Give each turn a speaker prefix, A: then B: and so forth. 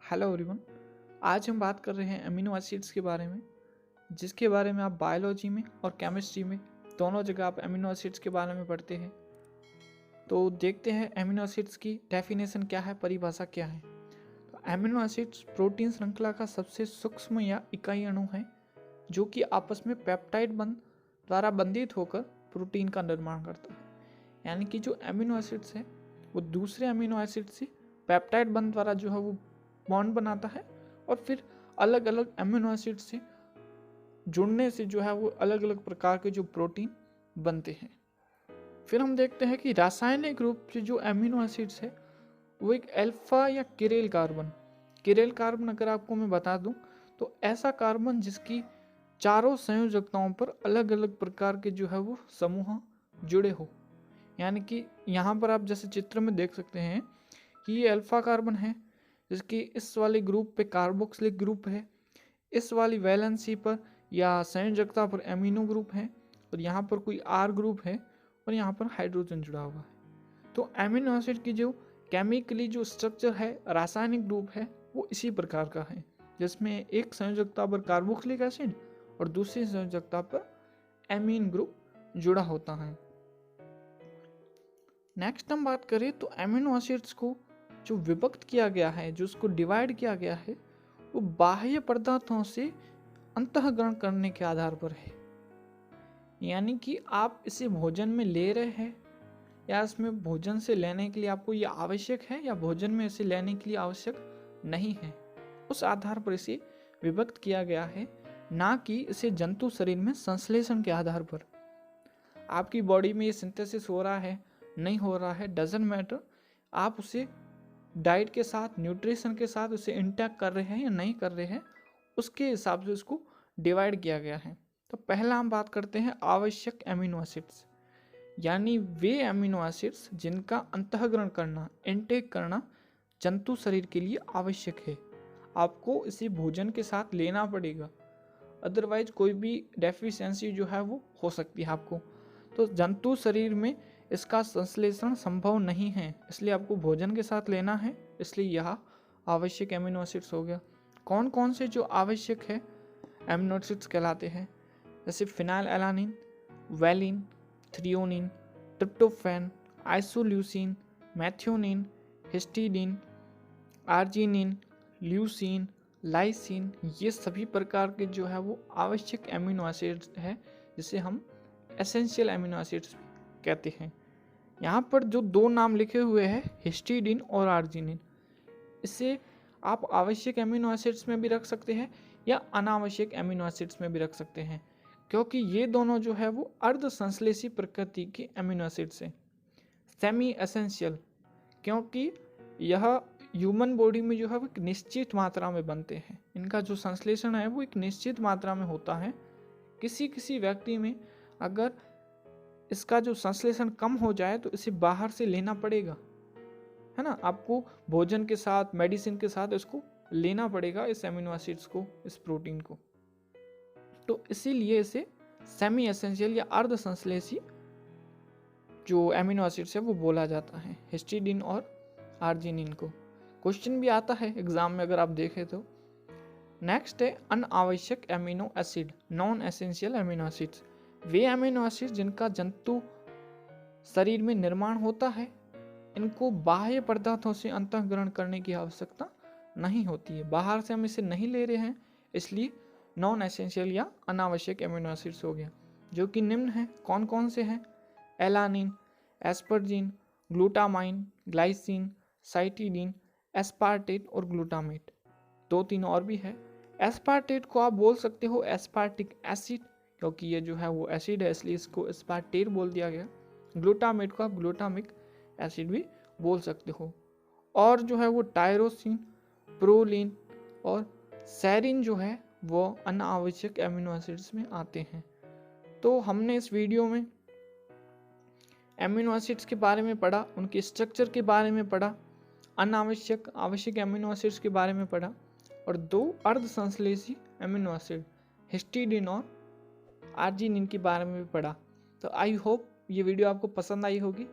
A: Hello everyone. आज हम बात कर रहे हैं अमीनो एसिड्स के बारे में, जिसके बारे में आप बायोलॉजी में और केमिस्ट्री में दोनों जगह आप अमीनो एसिड्स के बारे में पढ़ते हैं। तो देखते हैं अमीनो एसिड्स की डेफिनेशन क्या है, परिभाषा क्या है। तो अमीनो एसिड्स प्रोटीन श्रृंखला का सबसे सूक्ष्म या इकाई अणु है जो कि आपस में पेप्टाइड बंध द्वारा बंधित होकर प्रोटीन का निर्माण करता है। यानी कि जो अमीनो एसिड्स है वो दूसरे अमीनो एसिड से पेप्टाइड बंध द्वारा जो है वो बॉन्ड बनाता है और फिर अलग अलग अमीनो एसिड से जुड़ने से जो है वो अलग अलग प्रकार के जो प्रोटीन बनते हैं। फिर हम देखते हैं कि रासायनिक रूप से जो अमीनो एसिड्स है वो एक अल्फा या किरेल कार्बन अगर आपको मैं बता दूं तो ऐसा कार्बन जिसकी चारों संयोजकताओं पर अलग अलग प्रकार के जो है वो समूह जुड़े हो। यानी कि यहाँ पर आप जैसे चित्र में देख सकते हैं कि ये अल्फा कार्बन है जिसकी इस वाले ग्रुप पे कार्बोक्सिलिक ग्रुप है, इस वाली वैलेंसी पर या संयोजकता पर एमिनो ग्रुप है और यहाँ पर कोई आर ग्रुप है और यहाँ पर हाइड्रोजन जुड़ा हुआ है। तो एमिनो एसिड की जो केमिकली जो स्ट्रक्चर है, रासायनिक ग्रुप है, वो इसी प्रकार का है जिसमें एक संयोजकता पर कार्बोक्सिलिक एसिड और दूसरी संयोजकता पर एमीन ग्रुप जुड़ा होता है। नेक्स्ट हम बात करें तो एमिनो एसिड्स को जो विभक्त किया गया है, जो उसको डिवाइड किया गया है, वो बाह्य पदार्थों से अंतःग्रहण करने के आधार पर है। यानी कि आप इसे भोजन में ले रहे हैं या इसमें भोजन से लेने के लिए आपको ये आवश्यक है या भोजन में इसे लेने के लिए आवश्यक नहीं है, उस आधार पर इसे विभक्त किया गया है, ना कि इसे जंतु शरीर में संश्लेषण के आधार पर। आपकी बॉडी में ये सिंथेसिस हो रहा है नहीं हो रहा है डजंट मैटर, आप उसे डाइट के साथ, न्यूट्रिशन के साथ उसे इंटैक कर रहे हैं या नहीं कर रहे हैं, उसके हिसाब से उसको डिवाइड किया गया है। तो पहला हम बात करते हैं आवश्यक एमिनो एसिड्स, यानी वे एमिनो एसिड्स जिनका अंतःग्रहण करना, इनटेक करना जंतु शरीर के लिए आवश्यक है। आपको इसे भोजन के साथ लेना पड़ेगा, अदरवाइज कोई भी डेफिशिएंसी जो है वो हो सकती है आपको। तो जंतु शरीर में इसका संश्लेषण संभव नहीं है, इसलिए आपको भोजन के साथ लेना है, इसलिए यह आवश्यक एमिनो एसिड्स हो गया। कौन कौन से जो आवश्यक है एमिनो एसिड्स कहलाते हैं, जैसे phenyl alanine, valine, threonine, tryptophan, isoleucine, methionine, histidine, arginine, leucine, lysine, ये सभी प्रकार के जो है वो आवश्यक एमिनो एसिड्स है जिसे हम एसेंशियल एमिनो एसिड्स कहते हैं। यहाँ पर जो दो नाम लिखे हुए हैं हिस्टिडीन और आर्जिनिन, इसे आप आवश्यक एमिनो एसिड्स में भी रख सकते हैं या अनावश्यक एमिनो एसिड्स में भी रख सकते हैं, क्योंकि ये दोनों जो है वो अर्ध संश्लेषी प्रकृति के एमिनो एसिड्स हैं। सेमी एसेंशियल, क्योंकि यह ह्यूमन बॉडी में जो है वो एक निश्चित मात्रा में बनते हैं, इनका जो संश्लेषण है वो एक निश्चित मात्रा में होता है। किसी किसी व्यक्ति में अगर इसका जो संश्लेषण कम हो जाए तो इसे बाहर से लेना पड़ेगा, है ना, आपको भोजन के साथ, मेडिसिन के साथ इसको लेना पड़ेगा, इस एमिनो एसिड्स को, इस प्रोटीन को। तो इसीलिए इसे सेमी एसेंशियल या अर्ध संश्लेषी जो एमिनो एसिड्स है वो बोला जाता है, हिस्टिडीन और आर्जिनिन को। क्वेश्चन भी आता है एग्जाम में अगर आप देखें तो। नेक्स्ट है अनावश्यक amino acid, non essential amino acids, वे एमिनो एसिड जिनका जंतु शरीर में निर्माण होता है, इनको बाह्य पदार्थों से अंतःग्रहण करने की आवश्यकता नहीं होती है, बाहर से हम इसे नहीं ले रहे हैं, इसलिए नॉन एसेंशियल या अनावश्यक एमिनो एसिड्स हो गया, जो कि निम्न है। कौन कौन से हैं? Alanine, asparagine, glutamine, glycine, cytidine, aspartate और ग्लूटामेट। दो तीन और भी है। एस्पार्टेट को आप बोल सकते हो एस्पार्टिक एसिड, क्योंकि ये जो है वो एसिड है इसलिए इसको एस्पार्टेट बोल दिया गया। ग्लूटामेट को आप ग्लूटामिक एसिड भी बोल सकते हो। और जो है वो टायरोसिन, प्रोलिन और सेरिन जो है वो अनावश्यक एमिनो एसिड्स में आते हैं। तो हमने इस वीडियो में एमिनो एसिड्स के बारे में पढ़ा, उनके स्ट्रक्चर के बारे में पढ़ा, अनावश्यक आवश्यक एमिनो एसिड्स के बारे में पढ़ा और दो अर्ध संश्लेषी एमिनो एसिड हिस्टिडीन और आर्जिनिन के बारे में भी पढ़ा। तो आई होप ये वीडियो आपको पसंद आई होगी।